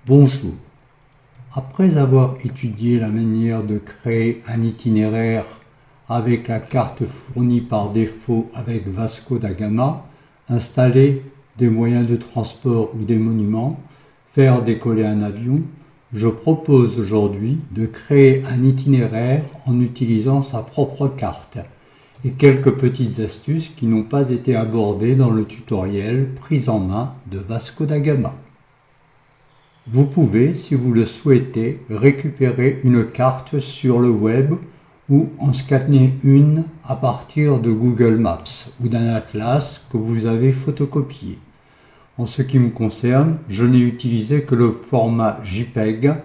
Bonjour. Après avoir étudié la manière de créer un itinéraire avec la carte fournie par défaut avec Vasco da Gama, installer des moyens de transport ou des monuments, faire décoller un avion, je propose aujourd'hui de créer un itinéraire en utilisant sa propre carte et quelques petites astuces qui n'ont pas été abordées dans le tutoriel prise en main de Vasco da Gama. Vous pouvez, si vous le souhaitez, récupérer une carte sur le web ou en scanner une à partir de Google Maps ou d'un atlas que vous avez photocopié. En ce qui me concerne, je n'ai utilisé que le format JPEG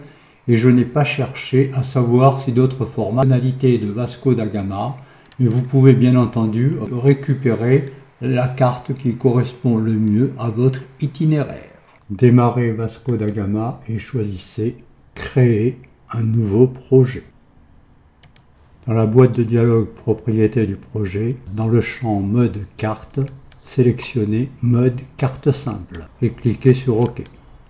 et je n'ai pas cherché à savoir si d'autres formats de Vasco da Gama, mais vous pouvez bien entendu récupérer la carte qui correspond le mieux à votre itinéraire. Démarrez Vasco da Gama et choisissez « Créer un nouveau projet ». Dans la boîte de dialogue propriété du projet, dans le champ Mode carte, sélectionnez Mode carte simple et cliquez sur OK.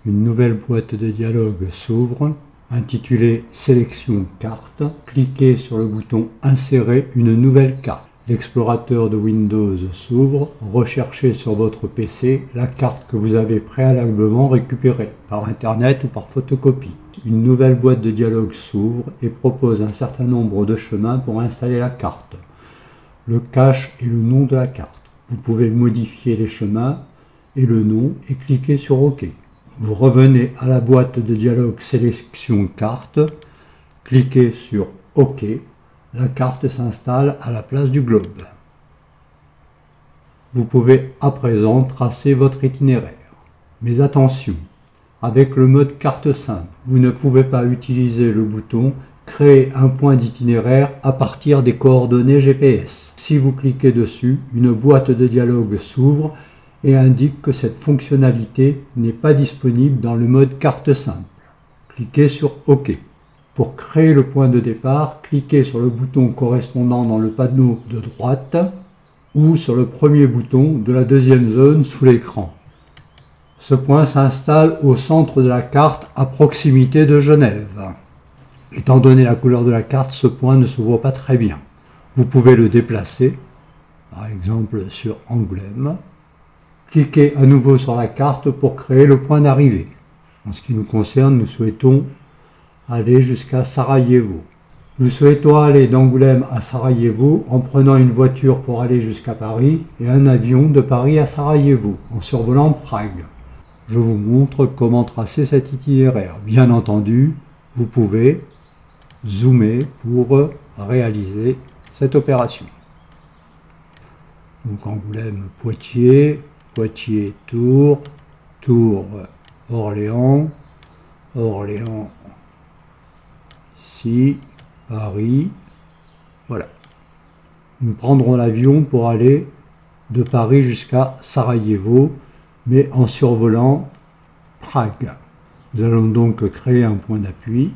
Une nouvelle boîte de dialogue s'ouvre, intitulée Sélection carte. Cliquez sur le bouton Insérer une nouvelle carte. L'explorateur de Windows s'ouvre, recherchez sur votre PC la carte que vous avez préalablement récupérée, par Internet ou par photocopie. Une nouvelle boîte de dialogue s'ouvre et propose un certain nombre de chemins pour installer la carte. Le cache et le nom de la carte. Vous pouvez modifier les chemins et le nom et cliquer sur OK. Vous revenez à la boîte de dialogue Sélection carte, cliquez sur OK. La carte s'installe à la place du globe. Vous pouvez à présent tracer votre itinéraire. Mais attention, avec le mode carte simple, vous ne pouvez pas utiliser le bouton « Créer un point d'itinéraire à partir des coordonnées GPS ». Si vous cliquez dessus, une boîte de dialogue s'ouvre et indique que cette fonctionnalité n'est pas disponible dans le mode carte simple. Cliquez sur OK. Pour créer le point de départ, cliquez sur le bouton correspondant dans le panneau de droite ou sur le premier bouton de la deuxième zone sous l'écran. Ce point s'installe au centre de la carte à proximité de Genève. Étant donné la couleur de la carte, ce point ne se voit pas très bien. Vous pouvez le déplacer, par exemple sur Angoulême. Cliquez à nouveau sur la carte pour créer le point d'arrivée. En ce qui nous concerne, nous souhaitons aller jusqu'à Sarajevo. Nous souhaitons aller d'Angoulême à Sarajevo en prenant une voiture pour aller jusqu'à Paris et un avion de Paris à Sarajevo en survolant Prague. Je vous montre comment tracer cet itinéraire. Bien entendu, vous pouvez zoomer pour réaliser cette opération. Donc Angoulême, Poitiers, Poitiers, Tours, Tours, Orléans, Orléans, ici, Paris, voilà. Nous prendrons l'avion pour aller de Paris jusqu'à Sarajevo, mais en survolant Prague. Nous allons donc créer un point d'appui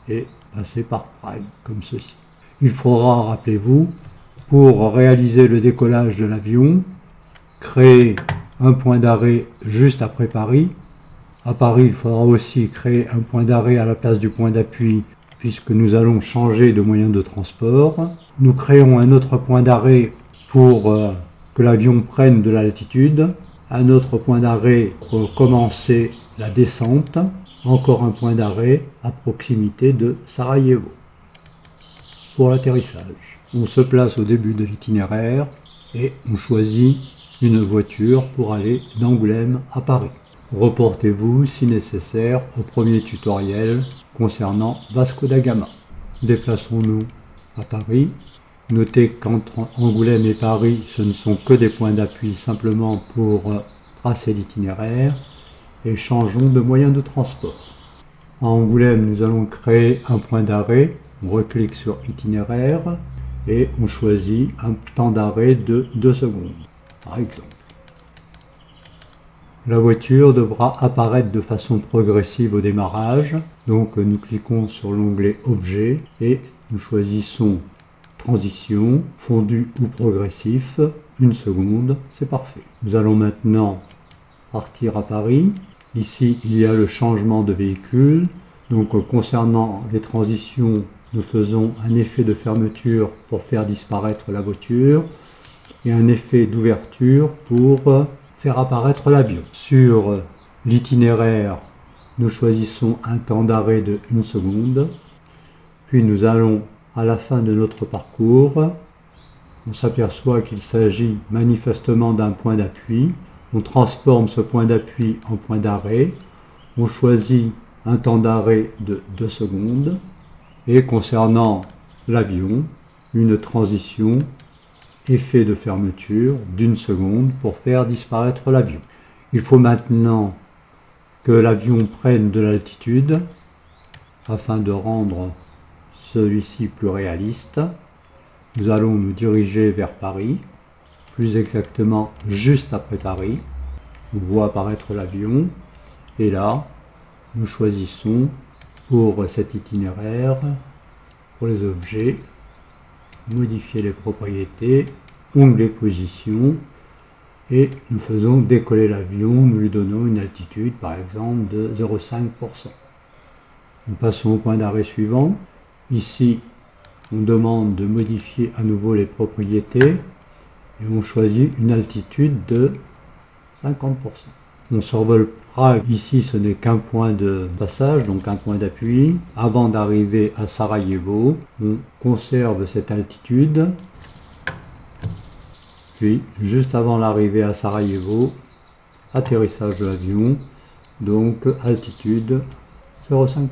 et passer par Prague, comme ceci. Il faudra, rappelez-vous, pour réaliser le décollage de l'avion, créer un point d'arrêt juste après Paris. À Paris, il faudra aussi créer un point d'arrêt à la place du point d'appui puisque nous allons changer de moyen de transport. Nous créons un autre point d'arrêt pour que l'avion prenne de l'altitude. Un autre point d'arrêt pour commencer la descente. Encore un point d'arrêt à proximité de Sarajevo. Pour l'atterrissage, on se place au début de l'itinéraire et on choisit une voiture pour aller d'Angoulême à Paris. Reportez-vous, si nécessaire, au premier tutoriel concernant Vasco da Gama. Déplaçons-nous à Paris. Notez qu'entre Angoulême et Paris, ce ne sont que des points d'appui simplement pour tracer l'itinéraire. Et changeons de moyen de transport. À Angoulême, nous allons créer un point d'arrêt. On reclique sur itinéraire et on choisit un temps d'arrêt de 2 secondes, par exemple. La voiture devra apparaître de façon progressive au démarrage. Donc nous cliquons sur l'onglet Objet et nous choisissons Transition, fondu ou progressif. 1 seconde, c'est parfait. Nous allons maintenant partir à Paris. Ici, il y a le changement de véhicule. Donc, concernant les transitions, nous faisons un effet de fermeture pour faire disparaître la voiture et un effet d'ouverture pour faire apparaître l'avion. Sur l'itinéraire, nous choisissons un temps d'arrêt de 1 seconde. Puis nous allons à la fin de notre parcours. On s'aperçoit qu'il s'agit manifestement d'un point d'appui. On transforme ce point d'appui en point d'arrêt. On choisit un temps d'arrêt de 2 secondes. Et concernant l'avion, une transition, effet de fermeture d'1 seconde pour faire disparaître l'avion. Il faut maintenant que l'avion prenne de l'altitude afin de rendre celui-ci plus réaliste. Nous allons nous diriger vers Paris, plus exactement juste après Paris. On voit apparaître l'avion et là, nous choisissons pour cet itinéraire, pour les objets, modifier les propriétés, onglet position et nous faisons décoller l'avion, nous lui donnons une altitude par exemple de 0,5%. Nous passons au point d'arrêt suivant. Ici, on demande de modifier à nouveau les propriétés et on choisit une altitude de 50%. On survole Prague, ici ce n'est qu'un point de passage, donc un point d'appui. Avant d'arriver à Sarajevo, on conserve cette altitude. Puis, juste avant l'arrivée à Sarajevo, atterrissage de l'avion, donc altitude 0,5%.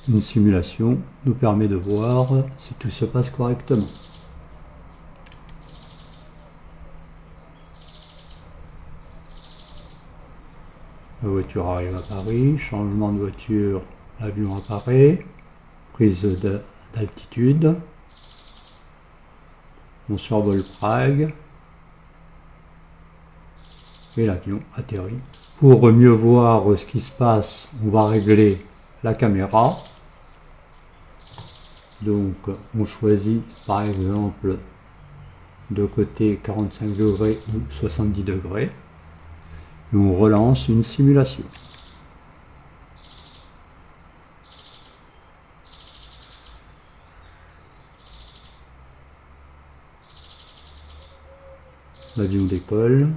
Une simulation nous permet de voir si tout se passe correctement. La voiture arrive à Paris, changement de voiture, l'avion apparaît, prise d'altitude, on survole Prague et l'avion atterrit. Pour mieux voir ce qui se passe, on va régler la caméra. Donc on choisit par exemple de côté 45 degrés ou 70 degrés. Et on relance une simulation. L'avion décolle.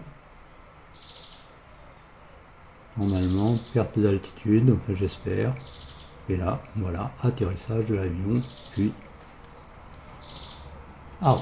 Normalement, perte d'altitude, enfin j'espère. Et là, voilà, atterrissage de l'avion, puis... Ah.